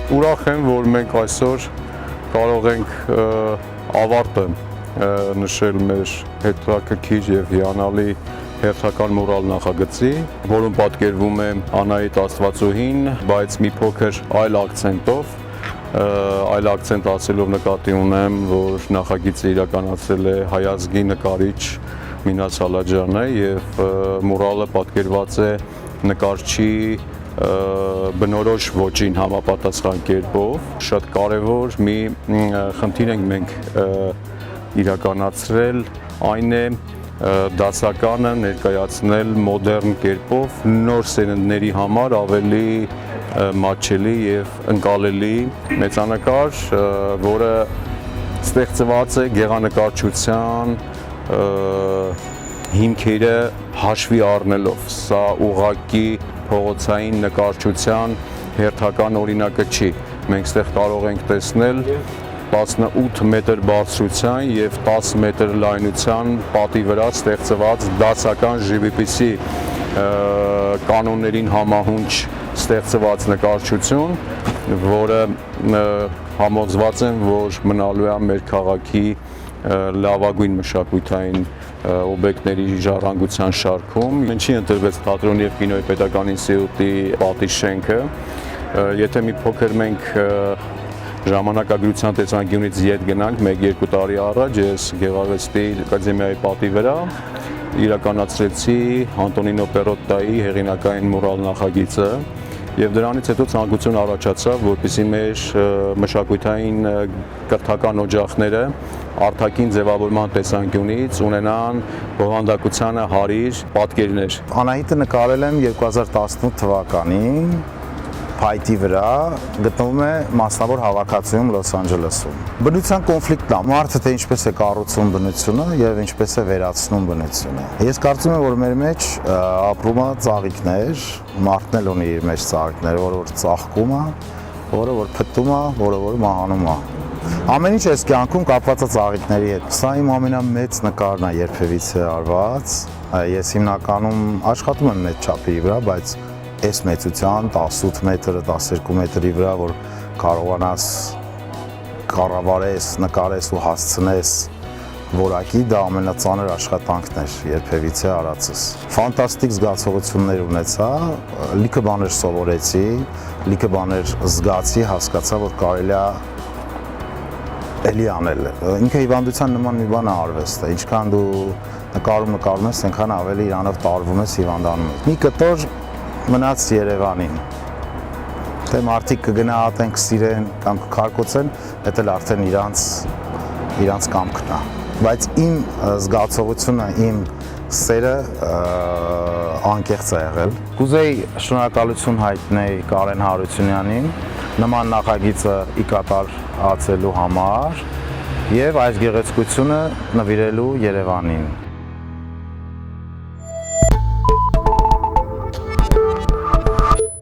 Ուրախ եմ, որ մենք այսօր կարող ենք ավարտը նշել մեր հետաքրքիր եւ հիանալի հերթական մուրալ նախագծի, որում պատկերվում է Անահիտ Աստվածուհին, բայց մի փոքր այլ ակցենտով, այլ ակցենտ ասելով նկատի ունեմ, որ նախագիծը իրականացրել է հայազգի նկարիչ Մինաս Ալաջյանը եւ մուրալը պատկերված է նկարչի բնորոշ ոճին համապատասխան կերպով։ Շատ կարևոր մի խնդիր ենք մենք իրականացրել, այն է դասականը ներկայացնել մոդեռն կերպով, նոր սերունդների համար ավելի մատչելի եւ ընկալելի մեծանկար, որը ստեղծված է գեղանկարչության հիմքերը հաշվի առնելով։ Սա ուղղակի փողոցային նկարչության հերթական օրինակը չի։ Մենք ստեղ կարող ենք տեսնել 18 մետր բարձրության եւ 10 մետր լայնության պատի վրա ստեղծված դասական ժիվիպիսի կանոններին համահունչ ստեղծված նկարչություն, որը համոզված եմ, որ մնալու է մեր քաղաքի լավագույն մշակութային օբյեկտների ժառանգության շարքում։ Ինչի ընտրվեց թատրոնի եւ կինոյի պետական ինստիտուտի պատի շենքը։ Եթե մի փոքր մենք ժամանակագրության տեսանկյունից ետ գնանք 1-2 տարի առաջ, ես Գեղարվեստի ակադեմիայի պատի վրա իրականացրեցի Անտոնինո Պերոտտայի հեղինակային մուրալ նախագիծը եւ դրանից հետո ցանկություն առաջացավ, որպեսզի մեր մշակութային կրթական օջախները արտաքին ձևավորման տեսանկյունից ունենան բովանդակությանը հարիր պատկերներ։ Անահիտը նկարել եմ 2018 թվականին փայտի վրա, գտնվում է մասնավոր հավաքածուում Լոս Անջելեսում։ Բնության կոնֆլիկտն է, մարդը թե ինչպես է կառուցում բնությունը եւ ինչպես է վերացնում բնությունը։ Ես կարծում եմ, որ մեր մեջ ապրում է ծաղիկներ, մարդն էլ ունի իր մեջ ծաղիկներ, որը որ ծաղկում է, որը որ փտտում է, որը որ մահանում է։ Ամեն ինչ այս կյանքում կապված է ծաղիկների հետ։ Սա իմ ամենամեծ նկարն է երբևիցե արված։ Ես հիմնականում աշխատում եմ մեծ չափի վրա, բայց այս մեծության 18 մետրը, 12 մետրի վրա, որ կարողանաս կառավարես, նկարես ու հասցնես որակի, դա ամենածանր աշխատանքն էր երբևիցե արածս։ Ֆանտաստիկ զգացողություններ ունեցա, լիքը բաներ սովորեցի, լիքը բաներ զգացի, հասկացա, որ կարելի է էլի անել։ Ինքը հիվանդության նման մի բան է արվեստը, ինչքան դու նկարում ես, այնքան ավելի իրանով տարվում ես, հիվանդանում ես։ Մի կտոր մնաց Երևանին, թե մարդիկ կգնահատեն, կսիրեն կամ կքարկոծեն, դա էլ արդեն իրանց կամքն է։ Բայց իմ զգացողությունը, իմ սերը անկեղծ է եղել։ Կուզեի շնորհակալություն հայտնել Կարեն Հարությունյանին նման նախագիծը ի կատար ածելու համար եւ այս գեղեցկությունը նվիրելու Երևանին։